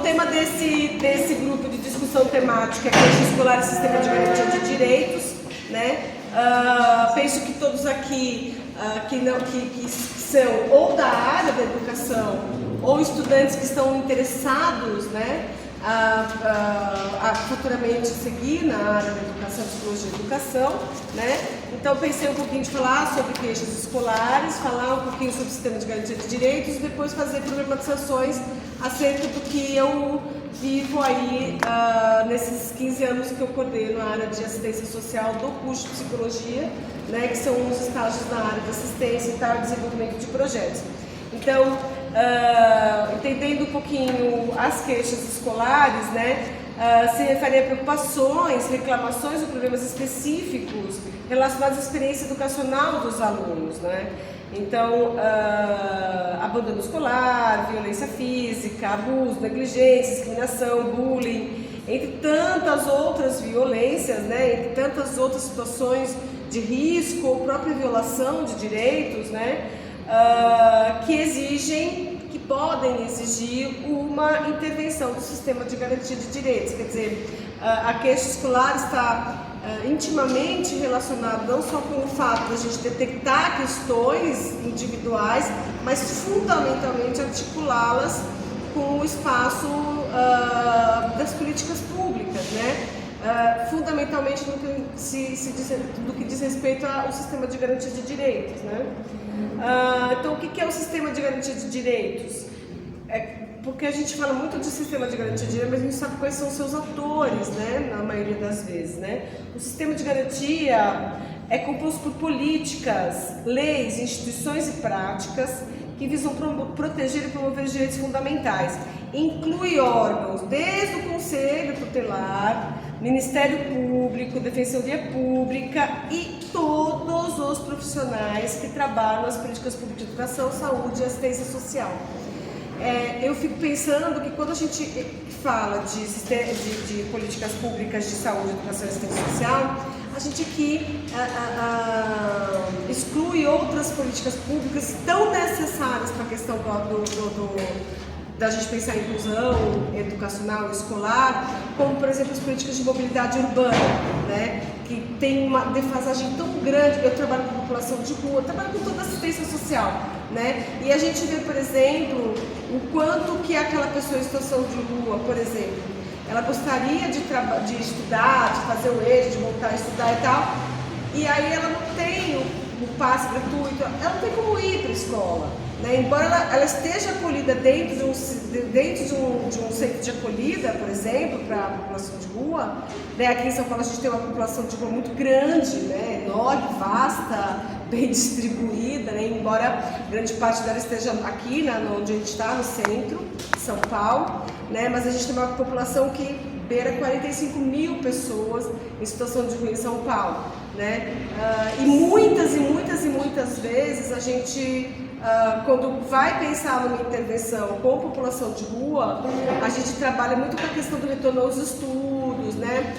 tema desse grupo de discussão temática é queixa escolar e sistema de garantia de direitos, né? Penso que todos aqui que são ou da área da educação ou estudantes que estão interessados, né, a futuramente seguir na área da educação, psicologia e educação, né? Então pensei um pouquinho de falar sobre queixas escolares, falar um pouquinho sobre o sistema de garantia de direitos e depois fazer problematizações acerca do que eu vivo aí nesses 15 anos que eu coordeno a área de assistência social do curso de psicologia, né, que são os estágios na área de assistência e desenvolvimento de projetos. Então, entendendo um pouquinho as queixas escolares, né, se refere a preocupações, reclamações ou problemas específicos relacionados à experiência educacional dos alunos, né? Então, abandono escolar, violência física, abuso, negligência, discriminação, bullying, entre tantas outras violências, né, entre tantas outras situações de risco ou própria violação de direitos, né, que podem exigir uma intervenção do sistema de garantia de direitos. Quer dizer, a queixa escolar está intimamente relacionada não só com o fato de a gente detectar questões individuais, mas fundamentalmente articulá-las com o espaço das políticas públicas, né? Fundamentalmente no que diz respeito ao sistema de garantia de direitos, né? Então, o que é o sistema de garantia de direitos? Porque a gente fala muito de sistema de garantia de direitos, mas a gente sabe quais são os seus atores, né? Na maioria das vezes, né? O sistema de garantia é composto por políticas, leis, instituições e práticas que visam proteger e promover os direitos fundamentais. Inclui órgãos desde o Conselho Tutelar, Ministério Público, Defensoria Pública e todos os profissionais que trabalham nas políticas públicas de educação, saúde e assistência social. Eu fico pensando que quando a gente fala de políticas públicas de saúde, educação e assistência social, a gente aqui exclui outras políticas públicas tão necessárias para a questão da gente pensar em inclusão educacional e escolar, como, por exemplo, as políticas de mobilidade urbana, né, que tem uma defasagem tão grande. Eu trabalho com população de rua, trabalho com toda a assistência social, né, e a gente vê, por exemplo, o quanto que aquela pessoa em situação de rua, por exemplo, ela gostaria de estudar, de fazer o eixo, de voltar a estudar e tal, e aí ela não tem o passe gratuito, ela não tem como ir para a escola, né? Embora ela esteja acolhida dentro de um centro de acolhida, por exemplo, para a população de rua, né? Aqui em São Paulo a gente tem uma população de rua muito grande, né? Enorme, vasta, bem distribuída, né? Embora grande parte dela esteja aqui, onde a gente está, no centro de São Paulo, né? Mas a gente tem uma população que beira 45 mil pessoas em situação de rua em São Paulo, né? E muitas vezes a gente, quando vai pensar numa intervenção com a população de rua, a gente trabalha muito com a questão do retorno aos estudos, né?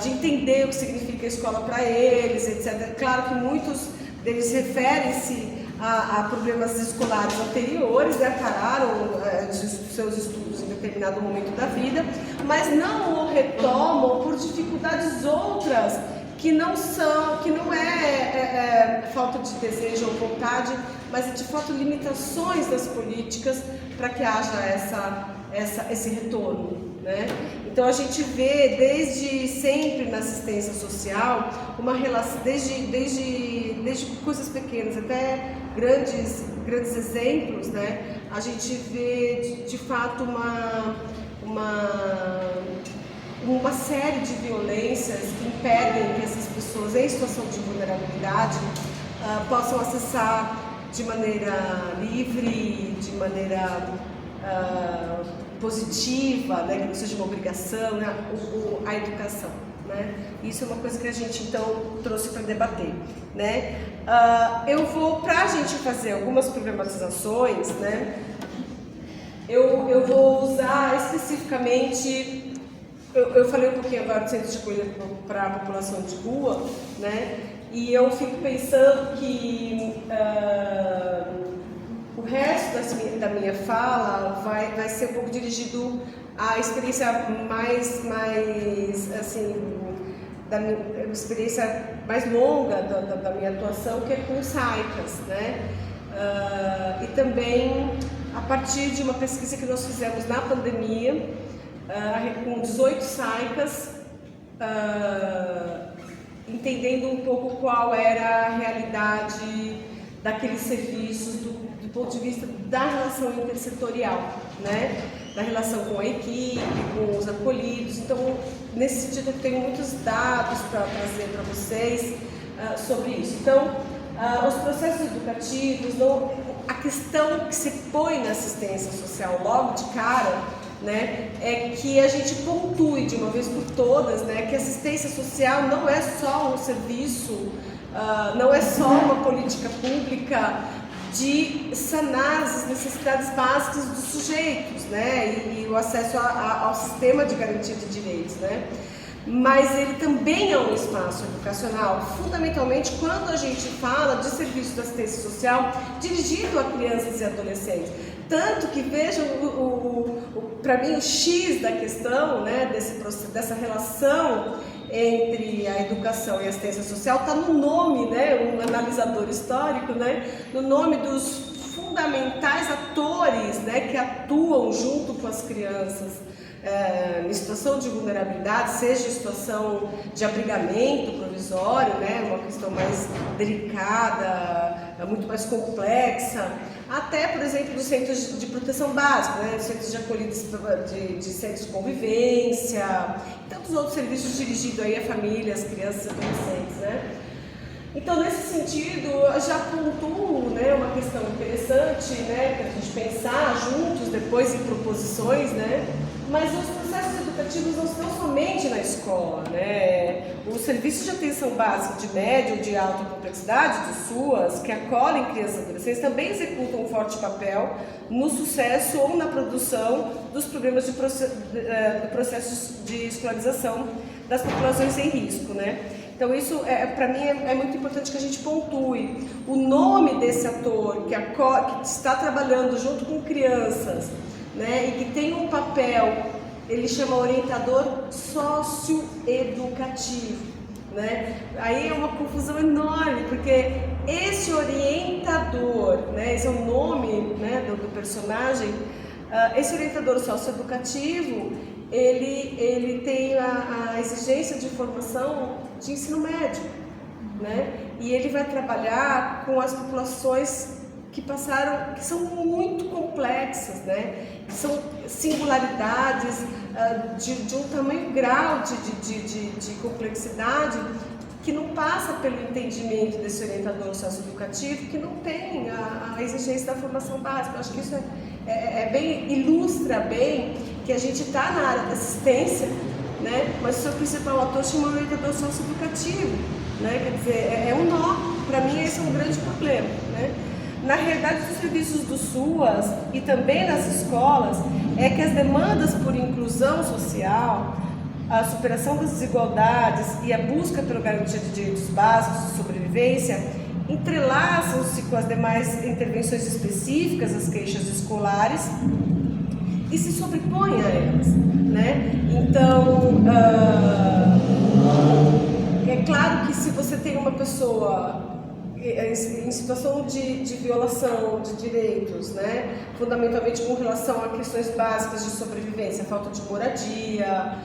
De entender o que significa a escola para eles, etc. Claro que muitos deles referem-se a problemas escolares anteriores, né? Pararam seus estudos em determinado momento da vida, mas não o retomam por dificuldades outras que não é falta de desejo ou vontade, mas é de fato limitações das políticas para que haja esse retorno, né? Então a gente vê desde sempre na assistência social uma relação, desde coisas pequenas até grandes exemplos, né? A gente vê de fato uma série de violências que impedem que essas pessoas em situação de vulnerabilidade possam acessar de maneira livre, de maneira positiva, né, que não seja uma obrigação, né, a educação, né? Isso é uma coisa que a gente então trouxe para debater, né? Eu vou, para a gente fazer algumas problematizações, né? Eu vou usar especificamente. Eu falei um pouquinho agora do centro de acolhida para a população de rua, né? E eu fico pensando que o resto da minha minha fala vai ser um pouco dirigido à experiência mais assim, da minha experiência mais longa da minha atuação, que é com SAICAS, né? E também a partir de uma pesquisa que nós fizemos na pandemia, com 18 SAICAS, entendendo um pouco qual era a realidade daqueles serviços do ponto de vista da relação intersetorial, né? Da relação com a equipe, com os acolhidos. Então, nesse sentido, eu tenho muitos dados para trazer para vocês sobre isso. Então, os processos educativos, a questão que se põe na assistência social logo de cara, né, é que a gente pontue de uma vez por todas, né, que a assistência social não é só um serviço, não é só uma política pública de sanar as necessidades básicas dos sujeitos, né, e o acesso ao sistema de garantia de direitos, né, mas ele também é um espaço educacional, fundamentalmente quando a gente fala de serviço de assistência social dirigido a crianças e adolescentes. Tanto que vejam, para mim, o X da questão, né, dessa relação entre a educação e a assistência social está no nome, né, um analisador histórico, né, no nome dos fundamentais atores, né, que atuam junto com as crianças em situação de vulnerabilidade, seja em situação de abrigamento provisório, né, uma questão mais delicada, muito mais complexa, até, por exemplo, dos centros de proteção básica, né, centros de acolhidos de centros de convivência, e tantos outros serviços dirigidos aí a famílias, crianças e adolescentes, né. Então, nesse sentido, eu já pontuo, né, uma questão interessante, né, para a gente pensar juntos, depois em proposições, né, mas os processos educativos não estão somente na escola, né, os serviços de atenção básica de média ou de alta complexidade, do SUAS, que acolhem crianças e adolescentes, também executam um forte papel no sucesso ou na produção dos programas do processo de escolarização das populações em risco, né. Então isso, para mim, é muito importante que a gente pontue o nome desse ator que está trabalhando junto com crianças, né, e que tem um papel, ele chama orientador socioeducativo, né. Aí é uma confusão enorme, porque esse orientador, né, esse é o nome, né, do personagem, esse orientador socioeducativo, ele tem a exigência de formação de ensino médio, né? E ele vai trabalhar com as populações que são muito complexas, né? Que são singularidades de um tamanho grau de complexidade que não passa pelo entendimento desse orientador socioeducativo, que não tem a exigência da formação básica. Eu acho que isso ilustra bem que a gente está na área da assistência, né? Mas o seu principal ator chama o orientador socioeducativo, né? Quer dizer, é um nó. Para mim esse é um grande problema, né? Na realidade, os serviços do SUAS e também nas escolas é que as demandas por inclusão social, a superação das desigualdades e a busca pela garantia de direitos básicos de sobrevivência entrelaçam-se com as demais intervenções específicas às queixas escolares e se sobrepõem a elas, né? Então, é claro que se você tem uma pessoa em situação de violação de direitos, né, fundamentalmente com relação a questões básicas de sobrevivência, falta de moradia,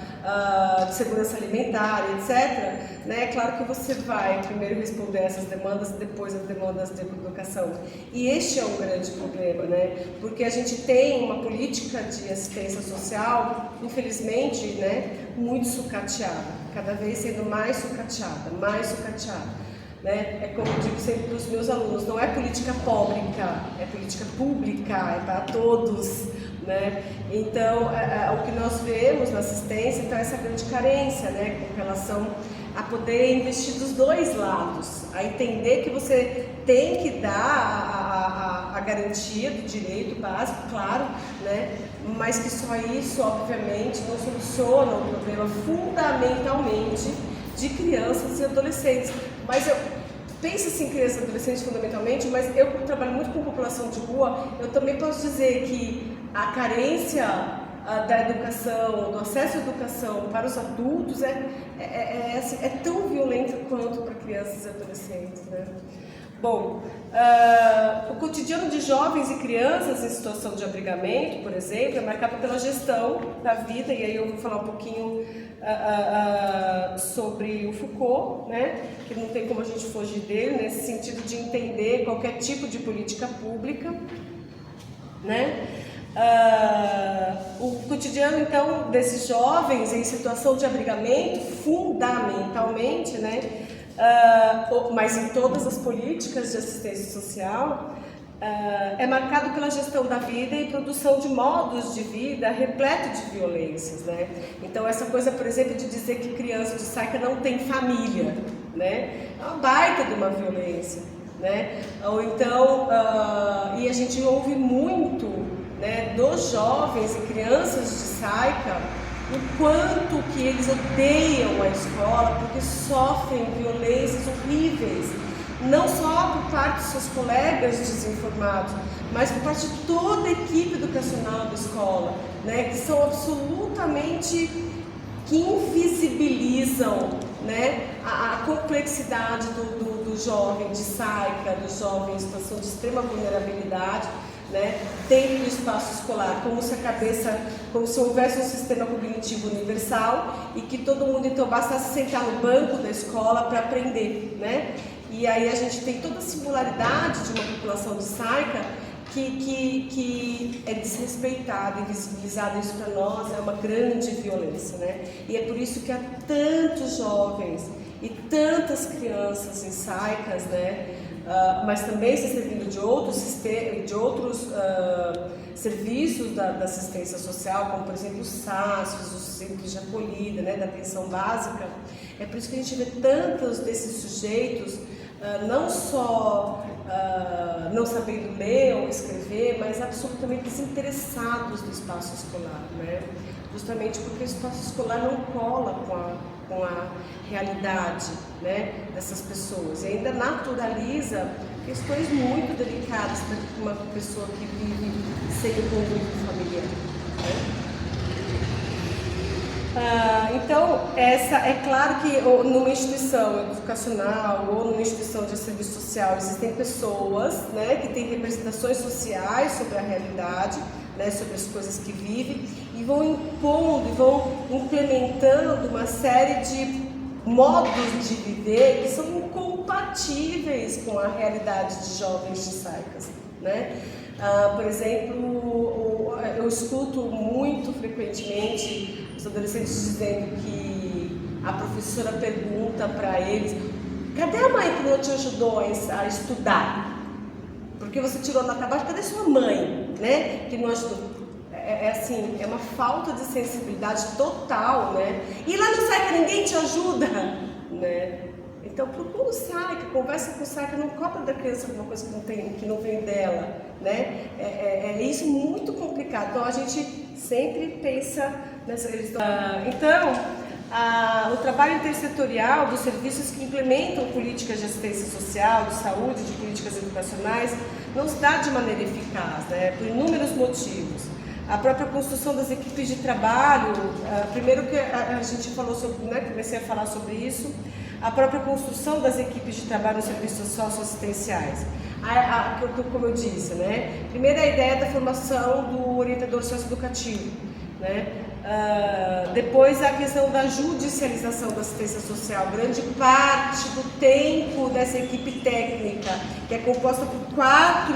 de segurança alimentar, etc., né, é claro que você vai primeiro responder essas demandas, depois as demandas de educação. E este é um grande problema, né, porque a gente tem uma política de assistência social, infelizmente, né, muito sucateada, cada vez sendo mais sucateada, né? É como eu digo sempre para os meus alunos, não é política pública, é política pública, é para todos, né? Então, o que nós vemos na assistência, então, é essa grande carência, né, com relação a poder investir dos dois lados, a entender que você tem que dar a garantia do direito básico, claro, né, mas que só isso, obviamente, não soluciona o problema fundamentalmente de crianças e adolescentes. Mas pensa-se em crianças e adolescentes fundamentalmente, mas eu trabalho muito com população de rua, eu também posso dizer que a carência da educação, do acesso à educação para os adultos é tão violenta quanto para crianças e adolescentes, né? Bom, o cotidiano de jovens e crianças em situação de abrigamento, por exemplo, é marcado pela gestão da vida, e aí eu vou falar um pouquinho sobre o Foucault, né? Que não tem como a gente fugir dele, nesse sentido de entender qualquer tipo de política pública, né? O cotidiano, então, desses jovens em situação de abrigamento, fundamentalmente, né? Mas em todas as políticas de assistência social, é marcado pela gestão da vida e produção de modos de vida repleto de violências, né? Então essa coisa, por exemplo, de dizer que criança de Saica não tem família, né? É uma baita de uma violência, né? Ou então, e a gente ouve muito, né, dos jovens e crianças de Saica, o quanto que eles odeiam a escola porque sofrem violências horríveis, não só por parte dos seus colegas desinformados, mas por parte de toda a equipe educacional da escola, né, que são absolutamente, que invisibilizam, né, a complexidade do jovem de Saica, do jovem em situação de extrema vulnerabilidade, né, dentro do espaço escolar, como se houvesse um sistema cognitivo universal e que todo mundo então bastasse sentar no banco da escola para aprender, né? E aí a gente tem toda a singularidade de uma população de Saica que é desrespeitada, invisibilizada. Isso para nós é uma grande violência, né? E é por isso que há tantos jovens e tantas crianças em Saicas, né? Mas também se servindo de outros serviços da assistência social, como por exemplo os SASFs, os centros de acolhida, né, da atenção básica. É por isso que a gente vê tantos desses sujeitos, não só não sabendo ler ou escrever, mas absolutamente desinteressados do espaço escolar, né? Justamente porque o espaço escolar não cola com a realidade, né, dessas pessoas e ainda naturaliza questões muito delicadas para uma pessoa que vive sem o convívio familiar, né? Então, é claro que numa instituição educacional ou numa instituição de serviço social existem pessoas, né, que têm representações sociais sobre a realidade, né, sobre as coisas que vivem e vão impondo, e vão implementando uma série de modos de viver que são incompatíveis com a realidade de jovens de Saicas, né? Por exemplo, eu escuto muito frequentemente os adolescentes dizendo que a professora pergunta para eles: cadê a mãe que não te ajudou a estudar? Porque você tirou nota baixa, cadê sua mãe, né, que não ajudou? Assim, é uma falta de sensibilidade total, né? E lá no Saica ninguém te ajuda, né? Então procura o Saica, conversa com o Saica, não cobra da criança alguma coisa que não vem dela, né? É isso muito complicado. Então a gente sempre pensa nessa questão. O trabalho intersetorial dos serviços que implementam políticas de assistência social, de saúde, de políticas educacionais, não se dá de maneira eficaz, né? Por inúmeros motivos. A própria construção das equipes de trabalho, primeiro que a gente falou sobre, né, comecei a falar sobre isso, a própria construção das equipes de trabalho nos serviços socioassistenciais. Como eu disse, né? Primeiro a ideia da formação do orientador socioeducativo, né? Depois a questão da judicialização da assistência social. Grande parte do tempo dessa equipe técnica, que é composta por 4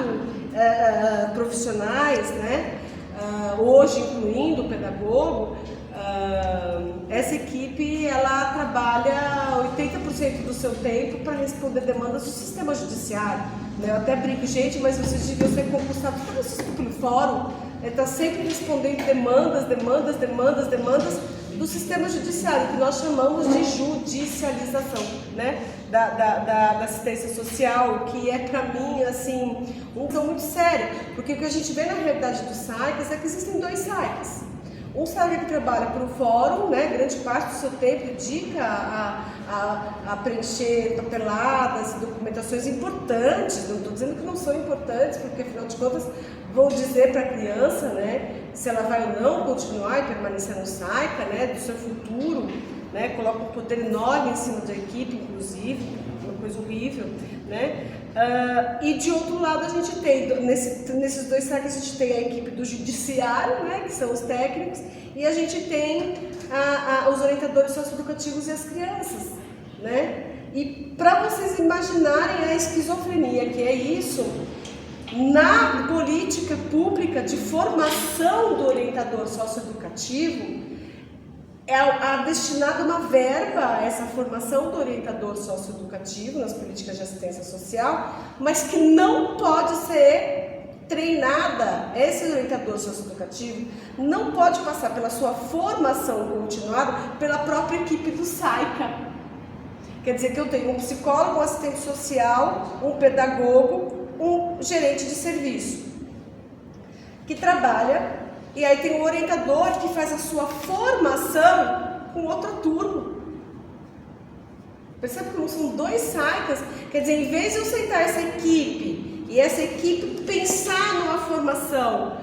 profissionais, né? Hoje incluindo o pedagogo, essa equipe ela trabalha 80% do seu tempo para responder demandas do sistema judiciário, né? Eu até brinco, gente, mas vocês deviam ser concursados pelo fórum, está sempre respondendo demandas do sistema judiciário, que nós chamamos de judicialização, né, da assistência social, que é para mim assim um caso muito sério, porque o que a gente vê na realidade dos Saicas é que existem 2 Saicas. Um Saica que trabalha para o fórum, né, grande parte do seu tempo dedica a preencher papeladas e documentações importantes. Não estou dizendo que não são importantes, porque afinal de contas vão dizer para a criança, né, se ela vai ou não continuar e permanecer no SAICA, né, do seu futuro, né, coloca um poder enorme em cima da equipe, inclusive, uma coisa horrível, né. E de outro lado a gente tem, nesses dois SAICAs a gente tem a equipe do judiciário, né, que são os técnicos, e a gente tem os orientadores socioeducativos e as crianças, né. E para vocês imaginarem a esquizofrenia que é isso, na política pública de formação do orientador socioeducativo, é destinada uma verba a essa formação do orientador socioeducativo nas políticas de assistência social, mas que não pode ser treinada. Esse orientador socioeducativo não pode passar pela sua formação continuada pela própria equipe do SAICA. Quer dizer que eu tenho um psicólogo, um assistente social, um pedagogo, um gerente de serviço que trabalha, e aí tem um orientador que faz a sua formação com outra turma. Percebe como são dois SAICAs? Quer dizer, em vez de eu sentar essa equipe e essa equipe pensar numa formação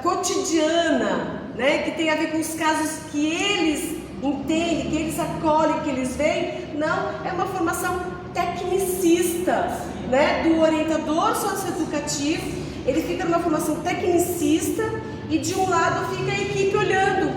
cotidiana, né, que tem a ver com os casos que eles entendem, que eles acolhem, que eles veem, não, é uma formação tecnicista, né, do orientador socioeducativo. Ele fica numa formação tecnicista e de um lado fica a equipe olhando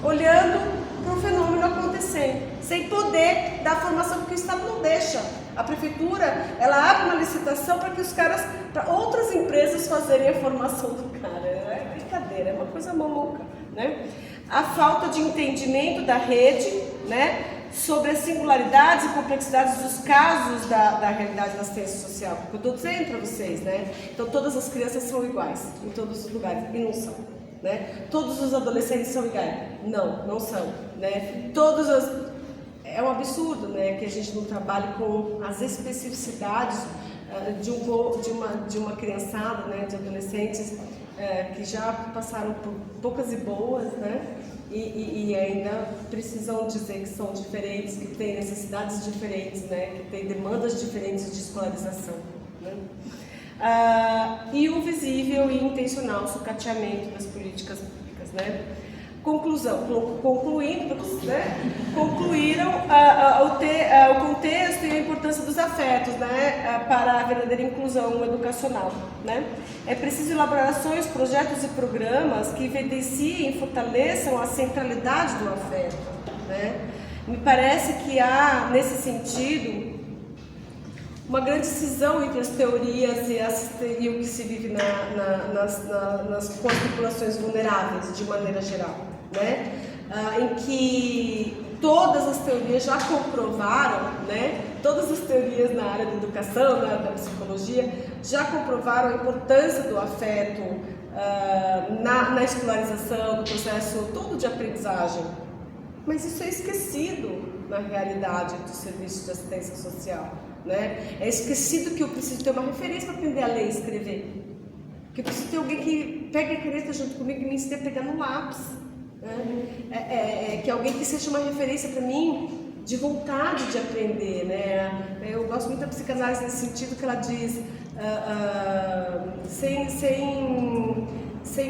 para o fenômeno acontecendo, sem poder dar formação, porque o Estado não deixa. A prefeitura, ela abre uma licitação para que os caras, para outras empresas fazerem a formação do cara. É brincadeira, é uma coisa maluca, né? A falta de entendimento da rede, né, sobre as singularidades e complexidades dos casos da realidade da assistência social. Eu estou dizendo para vocês, né? Então todas as crianças são iguais em todos os lugares, e não são, né? Todos os adolescentes são iguais, não são, né? É um absurdo, né, que a gente não trabalhe com as especificidades de uma criançada, né, de adolescentes que já passaram por poucas e boas, né? E ainda precisam dizer que são diferentes, que têm necessidades diferentes, né? Que têm demandas diferentes de escolarização, né? E o visível e intencional sucateamento das políticas públicas, né? Conclusão, concluindo, né? Concluíram o contexto e a importância dos afetos, né? Para a verdadeira inclusão educacional, né? É preciso elaborar ações, projetos e programas que evidenciem e fortaleçam a centralidade do afeto, né? Me parece que há, nesse sentido, uma grande cisão entre as teorias e o que se vive com as populações vulneráveis, de maneira geral, né? Em que todas as teorias já comprovaram, né? Todas as teorias na área da educação, na área da psicologia, já comprovaram a importância do afeto na escolarização, no processo todo de aprendizagem. Mas isso é esquecido na realidade dos serviços de assistência social, né? É esquecido que eu preciso ter uma referência para aprender a ler e escrever. Que eu preciso ter alguém que pegue a caneta junto comigo e me ensine a pegar no lápis. Né? Que alguém que seja uma referência para mim de vontade de aprender, né? Eu gosto muito da psicanálise nesse sentido, que ela diz sem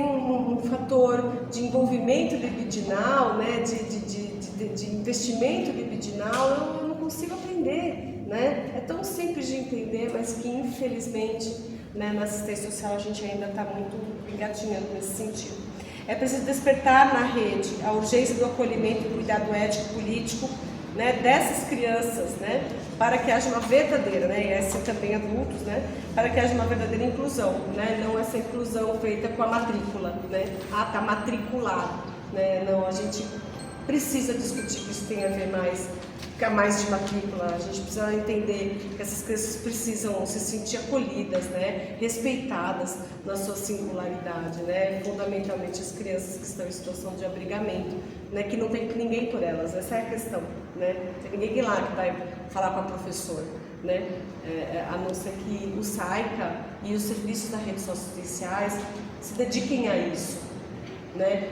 um fator de envolvimento libidinal, né? de investimento libidinal, eu não consigo aprender, né? É tão simples de entender, mas que infelizmente, né, na assistência social a gente ainda está muito engatinhando nesse sentido. É preciso despertar na rede a urgência do acolhimento e cuidado ético-político, né, dessas crianças, né, para que haja uma verdadeira, né, e assim também adultos, né, para que haja uma verdadeira inclusão, né, não essa inclusão feita com a matrícula, né, tá matriculado, né, não, a gente precisa discutir que isso tem a ver mais de matrícula. A gente precisa entender que essas crianças precisam se sentir acolhidas, né, respeitadas na sua singularidade, né, fundamentalmente as crianças que estão em situação de abrigamento, né, que não tem ninguém por elas, essa é a questão, né, não tem ninguém lá que vai falar com a professora, né, a não ser que o SAICA e os serviços da rede socioassistenciais se dediquem a isso, né?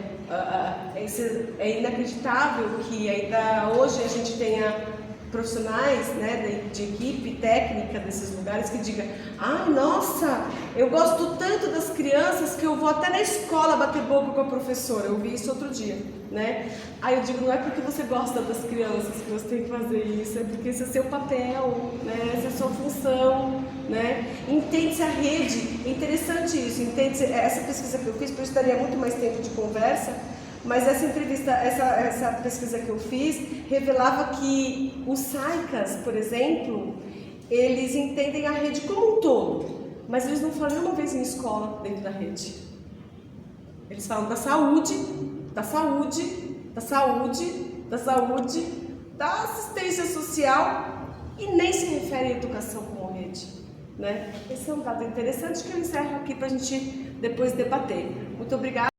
É inacreditável que ainda hoje a gente tenha profissionais, né, de equipe técnica desses lugares que digam: ai, nossa, eu gosto tanto das crianças que eu vou até na escola bater boca com a professora. Eu vi isso outro dia, né? Aí eu digo: não é porque você gosta das crianças que você tem que fazer isso, é porque esse é seu papel, né? Essa é a sua função, né? Entende-se a rede. É interessante isso, entende-se. Essa pesquisa que eu fiz, por isso daria muito mais tempo de conversa, mas essa entrevista, essa pesquisa que eu fiz revelava que os SAICAs, por exemplo, eles entendem a rede como um todo, mas eles não falam uma vez em escola dentro da rede. Eles falam da saúde, da saúde, da saúde, da saúde, da assistência social e nem se refere à educação como rede, né? Esse é um dado interessante que eu encerro aqui para a gente depois debater. Muito obrigada.